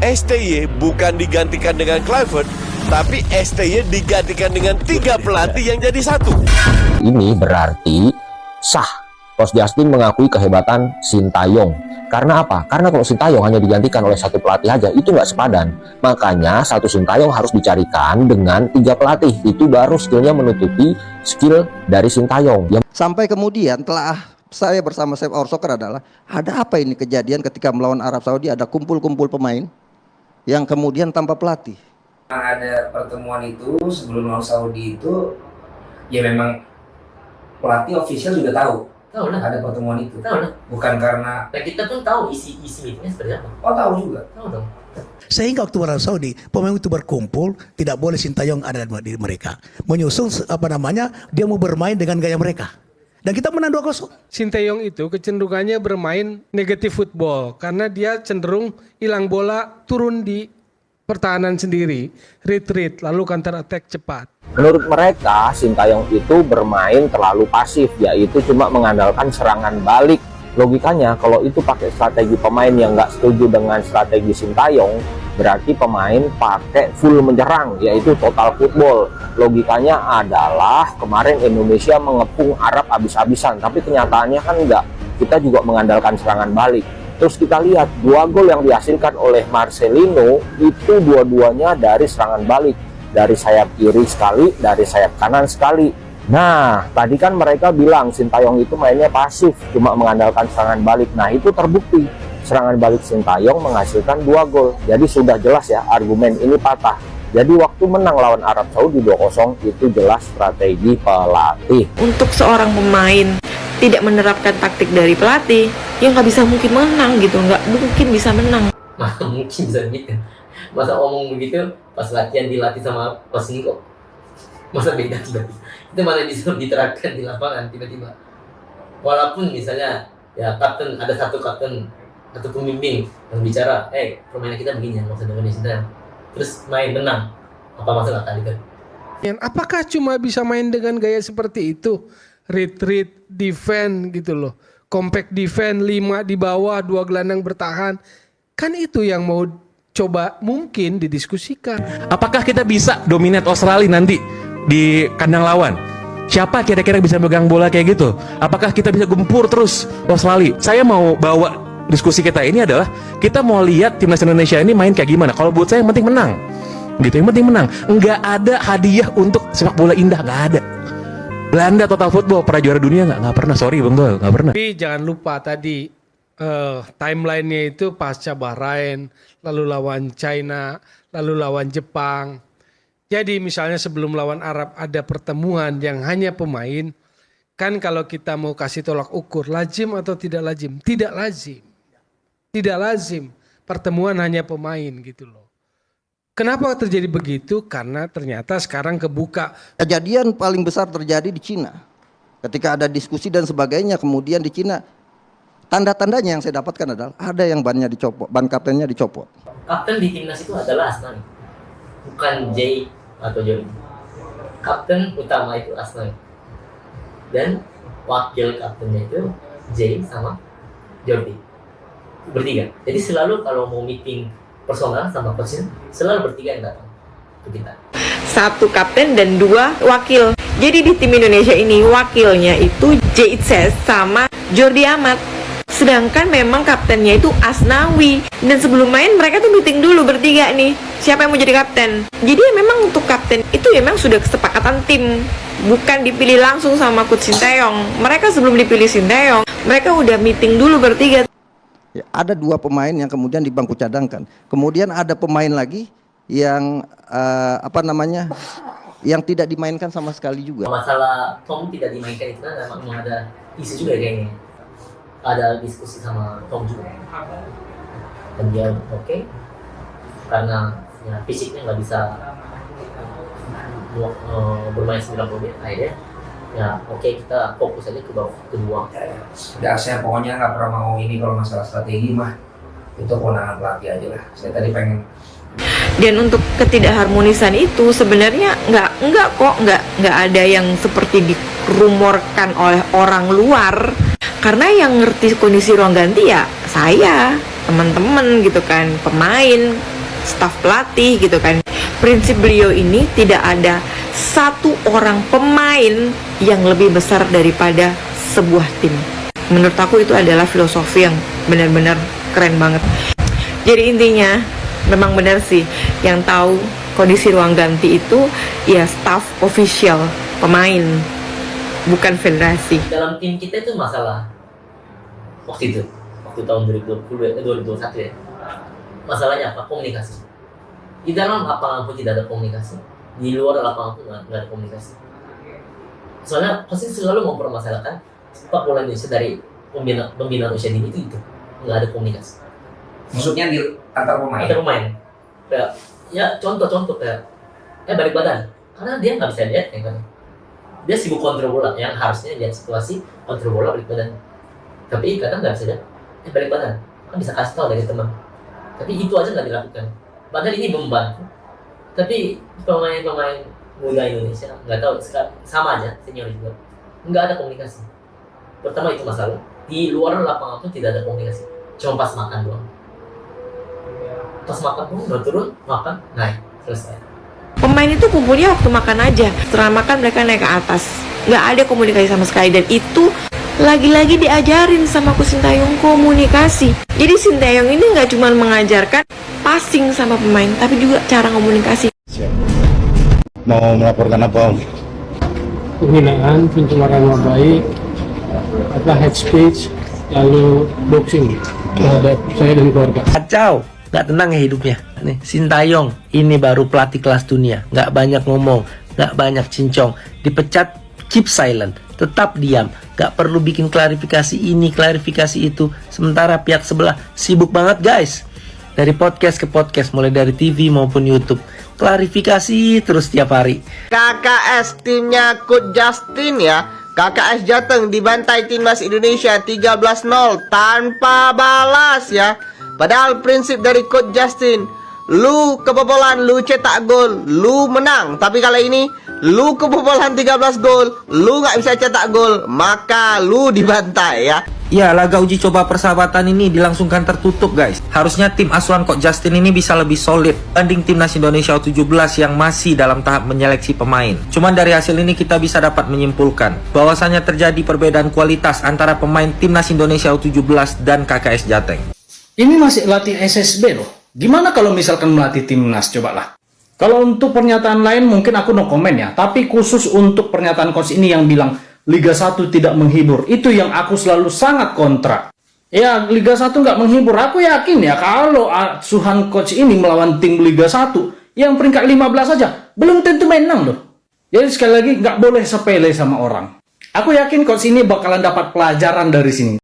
STY bukan digantikan dengan Kluivert, tapi STY digantikan dengan 3 pelatih yang jadi satu. Ini berarti sah Coach Justin mengakui kehebatan Sintayong. Karena apa? Karena kalau Sintayong hanya digantikan oleh satu pelatih aja, itu nggak sepadan. Makanya satu Sintayong harus dicarikan dengan 3 pelatih. Itu baru skillnya menutupi skill dari Sintayong. Sampai kemudian telah saya bersama Save Our Soccer adalah, ada apa ini kejadian ketika melawan Arab Saudi, ada kumpul-kumpul pemain yang kemudian tanpa pelatih. Ada pertemuan itu sebelum lawan Saudi itu, ya memang pelatih official juga tahu lah ada pertemuan itu. Tahu lah. Bukan karena kita pun tahu isi meetingnya seperti apa. Oh, tahu juga. Tahu dong. Sehingga waktu Arab Saudi pemain itu berkumpul, tidak boleh Sintayong ada di mereka. Menyusul dia mau bermain dengan gaya mereka. Dan kita menang 2-0. Sintayong itu kecenderungannya bermain negatif football karena dia cenderung hilang bola, turun di pertahanan sendiri, retreat, lalu counter attack cepat. Menurut mereka, Sintayong itu bermain terlalu pasif, yaitu cuma mengandalkan serangan balik. Logikanya, kalau itu pakai strategi pemain yang nggak setuju dengan strategi Sintayong, berarti pemain pakai full menyerang, yaitu total football. Logikanya adalah kemarin Indonesia mengepung Arab habis-habisan, tapi kenyataannya kan enggak. Kita juga mengandalkan serangan balik. Terus kita lihat 2 gol yang dihasilkan oleh Marcelino itu dua-duanya dari serangan balik, dari sayap kiri sekali, dari sayap kanan sekali. Nah, tadi kan mereka bilang Sintayong itu mainnya pasif, cuma mengandalkan serangan balik. Nah, itu terbukti. Serangan balik Sintayong menghasilkan 2 gol. Jadi sudah jelas ya, argumen ini patah. Jadi waktu menang lawan Arab Saudi 2-0 itu jelas strategi pelatih. Untuk seorang pemain tidak menerapkan taktik dari pelatih, ya nggak bisa mungkin menang gitu, nggak mungkin bisa menang. Mungkin bisa gitu. Masa omong begitu pas latihan dilatih sama Coach Niko, masa beda tiba-tiba. Itu mana bisa diterapkan di lapangan tiba-tiba. Walaupun misalnya ya kapten, ada satu kapten atau pembimbing yang bicara, permainan kita begini, nggak usah dengerin Sintayong. Terus main menang, apa masalah tadi kan? Apakah cuma bisa main dengan gaya seperti itu? Retreat, defend gitu loh. Compact defend, 5 di bawah, 2 gelandang bertahan. Kan itu yang mau coba mungkin didiskusikan. Apakah kita bisa dominate Australia nanti di kandang lawan? Siapa kira-kira bisa megang bola kayak gitu? Apakah kita bisa gempur terus Australia? Saya mau bawa diskusi kita ini adalah kita mau lihat timnas Indonesia ini main kayak gimana. Kalau buat saya yang penting menang, gitu. Yang penting menang. Nggak ada hadiah untuk sepak bola indah, nggak ada. Belanda total football pernah juara dunia nggak pernah. Sorry Bang Dol, nggak pernah. Tapi jangan lupa tadi timelinenya itu pasca Bahrain, lalu lawan China, lalu lawan Jepang. Jadi misalnya sebelum lawan Arab ada pertemuan yang hanya pemain, kan kalau kita mau kasih tolak ukur lazim atau tidak lazim? Tidak lazim. Tidak lazim pertemuan hanya pemain gitu loh. Kenapa terjadi begitu? Karena ternyata sekarang kebuka. Kejadian paling besar terjadi di Cina. Ketika ada diskusi dan sebagainya, kemudian di Cina tanda-tandanya yang saya dapatkan adalah ada yang bannya dicopot, ban kaptennya dicopot. Kapten di timnas itu adalah Asnawi, bukan Jay atau Jordi. Kapten utama itu Asnawi, dan wakil kaptennya itu Jay sama Jordi, bertiga. Jadi selalu kalau mau meeting personal sama coachnya, selalu bertiga yang datang ke kita. 1 kapten dan 2 wakil. Jadi di tim Indonesia ini wakilnya itu Jay Itzes sama Jordi Amat. Sedangkan memang kaptennya itu Asnawi. Dan sebelum main mereka tuh meeting dulu bertiga nih, siapa yang mau jadi kapten. Jadi ya memang untuk kapten itu ya memang sudah kesepakatan tim, bukan dipilih langsung sama Coach Sintayong. Mereka sebelum dipilih Sintayong, mereka udah meeting dulu bertiga. Ya, ada 2 pemain yang kemudian di bangku cadangkan. Kemudian ada pemain lagi yang yang tidak dimainkan sama sekali juga. Masalah Tom tidak dimainkan itu kan memang ada isu juga kayaknya. Ada diskusi sama Tom juga. Dan dia oke, karena ya, fisiknya nggak bisa bermain 90 menit, akhirnya ya kita fokus aja ke bawah kedua. Ya, saya pokoknya nggak pernah mau ini kalau masalah strategi mah itu kewenangan pelatih aja lah. Saya tadi pengen. Dan untuk ketidakharmonisan itu sebenarnya nggak ada yang seperti dirumorkan oleh orang luar. Karena yang ngerti kondisi ruang ganti ya saya, teman-teman gitu kan, pemain, staf pelatih gitu kan. Prinsip beliau ini tidak ada satu orang pemain yang lebih besar daripada sebuah tim. Menurut aku itu adalah filosofi yang benar-benar keren banget. Jadi intinya memang benar sih, yang tahu kondisi ruang ganti itu ya staf official, pemain, bukan federasi. Dalam tim kita itu masalah waktu tahun 2021 ya. Masalahnya apa? Komunikasi. Di dalam lapangan pun tidak ada komunikasi, di luar lapangan pun nggak ada komunikasi. Soalnya pasti selalu mempermasalahkan sepak bola Indonesia dari pembinaan usia dini itu nggak ada komunikasi. Maksudnya di antar pemain. Antar pemain. Ya contoh kayak balik badan, karena dia nggak bisa lihat kan. Dia sibuk kontrol bola, yang harusnya lihat situasi, kontrol bola, balik badan. Tapi kadang nggak bisa lihat balik badan, kan bisa kasih tahu dari teman. Tapi itu aja nggak dilakukan. Padahal ini membantu. Tapi pemain-pemain muda Indonesia nggak tahu, sama aja senior juga nggak ada komunikasi. Pertama itu masalah. Di luar lapangan pun tidak ada komunikasi, cuma pas makan doang. Pas makan pun udah turun, makan, naik, selesai. Pemain itu kumpulnya waktu makan aja. Setelah makan mereka naik ke atas. Nggak ada komunikasi sama sekali. Dan itu lagi-lagi diajarin sama Coach Sintayong, komunikasi. Jadi Sintayong ini nggak cuma mengajarkan passing sama pemain, tapi juga cara komunikasi. Mau melaporkan apa, Om? Penghinaan, pencemaran nama baik, hate speech, lalu boxing terhadap saya dan keluarga. Kacau, nggak tenang ya hidupnya. Nih, Sintayong ini baru pelatih kelas dunia, nggak banyak ngomong, nggak banyak cincong, dipecat, keep silent, tetap diam, nggak perlu bikin klarifikasi ini, klarifikasi itu. Sementara pihak sebelah sibuk banget guys, dari podcast ke podcast, mulai dari TV maupun YouTube, klarifikasi terus tiap hari. KKS timnya Coach Justin ya, KKS Jateng dibantai timnas Indonesia 13-0 tanpa balas ya. Padahal prinsip dari Coach Justin, lu kebobolan, lu cetak gol, lu menang. Tapi kali ini lu kebobolan 13 gol, lu nggak bisa cetak gol, maka lu dibantai ya. Ya, laga uji coba persahabatan ini dilangsungkan tertutup guys. Harusnya tim asuhan Coach Justin ini bisa lebih solid banding timnas Indonesia U17 yang masih dalam tahap menyeleksi pemain. Cuman dari hasil ini kita bisa dapat menyimpulkan bahwasannya terjadi perbedaan kualitas antara pemain timnas Indonesia U17 dan KKS Jateng. Ini masih latih SSB loh. Gimana kalau misalkan melatih timnas, cobalah. Kalau untuk pernyataan lain mungkin aku no komen ya. Tapi khusus untuk pernyataan coach ini yang bilang Liga 1 tidak menghibur, itu yang aku selalu sangat kontra. Ya, Liga 1 nggak menghibur. Aku yakin ya kalau asuhan coach ini melawan tim Liga 1 yang peringkat 15 saja, belum tentu menang loh. Jadi sekali lagi nggak boleh sepele sama orang. Aku yakin coach ini bakalan dapat pelajaran dari sini.